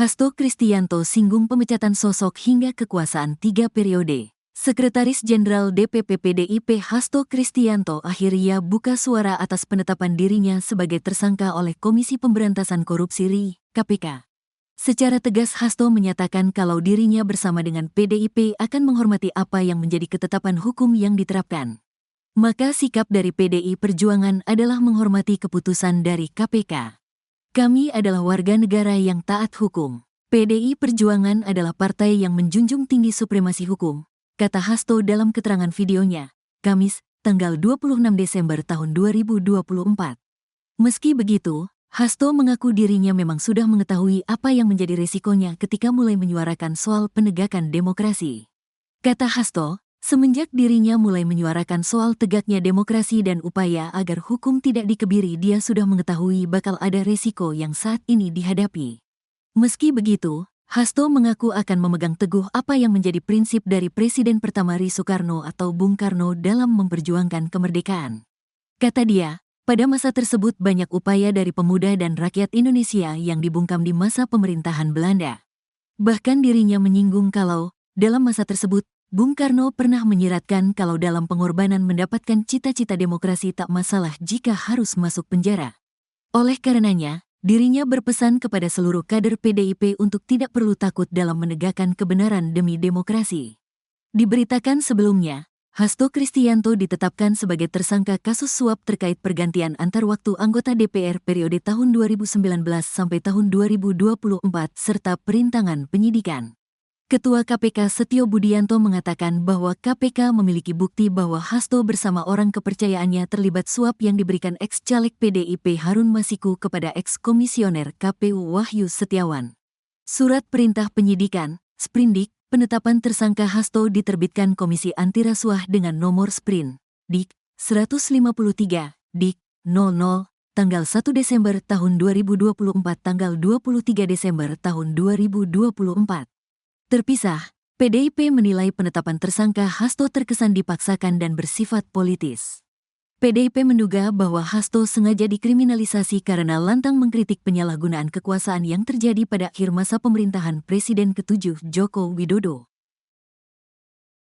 Hasto Kristianto singgung pemecatan sosok hingga kekuasaan 3 periode. Sekretaris Jenderal DPP PDIP Hasto Kristianto akhirnya buka suara atas penetapan dirinya sebagai tersangka oleh Komisi Pemberantasan Korupsi (RI) KPK. Secara tegas Hasto menyatakan kalau dirinya bersama dengan PDIP akan menghormati apa yang menjadi ketetapan hukum yang diterapkan. Maka sikap dari PDI Perjuangan adalah menghormati keputusan dari KPK. Kami adalah warga negara yang taat hukum. PDI Perjuangan adalah partai yang menjunjung tinggi supremasi hukum, kata Hasto dalam keterangan videonya, Kamis, tanggal 26 Desember tahun 2024. Meski begitu, Hasto mengaku dirinya memang sudah mengetahui apa yang menjadi resikonya ketika mulai menyuarakan soal penegakan demokrasi. Kata Hasto, semenjak dirinya mulai menyuarakan soal tegaknya demokrasi dan upaya agar hukum tidak dikebiri, dia sudah mengetahui bakal ada resiko yang saat ini dihadapi. Meski begitu, Hasto mengaku akan memegang teguh apa yang menjadi prinsip dari Presiden pertama RI Soekarno atau Bung Karno dalam memperjuangkan kemerdekaan. Kata dia, pada masa tersebut banyak upaya dari pemuda dan rakyat Indonesia yang dibungkam di masa pemerintahan Belanda. Bahkan dirinya menyinggung kalau, dalam masa tersebut, Bung Karno pernah menyiratkan kalau dalam pengorbanan mendapatkan cita-cita demokrasi tak masalah jika harus masuk penjara. Oleh karenanya, dirinya berpesan kepada seluruh kader PDIP untuk tidak perlu takut dalam menegakkan kebenaran demi demokrasi. Diberitakan sebelumnya, Hasto Kristianto ditetapkan sebagai tersangka kasus suap terkait pergantian antar waktu anggota DPR periode tahun 2019 sampai tahun 2024 serta perintangan penyidikan. Ketua KPK Setio Budianto mengatakan bahwa KPK memiliki bukti bahwa Hasto bersama orang kepercayaannya terlibat suap yang diberikan ex-caleg PDIP Harun Masiku kepada ex-komisioner KPU Wahyu Setiawan. Surat perintah penyidikan, Sprindik, penetapan tersangka Hasto diterbitkan Komisi Anti Rasuah dengan nomor Sprin, Dik. 153, Dik. 00, tanggal 1 Desember tahun 2024 tanggal 23 Desember tahun 2024. Terpisah, PDIP menilai penetapan tersangka Hasto terkesan dipaksakan dan bersifat politis. PDIP menduga bahwa Hasto sengaja dikriminalisasi karena lantang mengkritik penyalahgunaan kekuasaan yang terjadi pada akhir masa pemerintahan Presiden ke-7 Joko Widodo.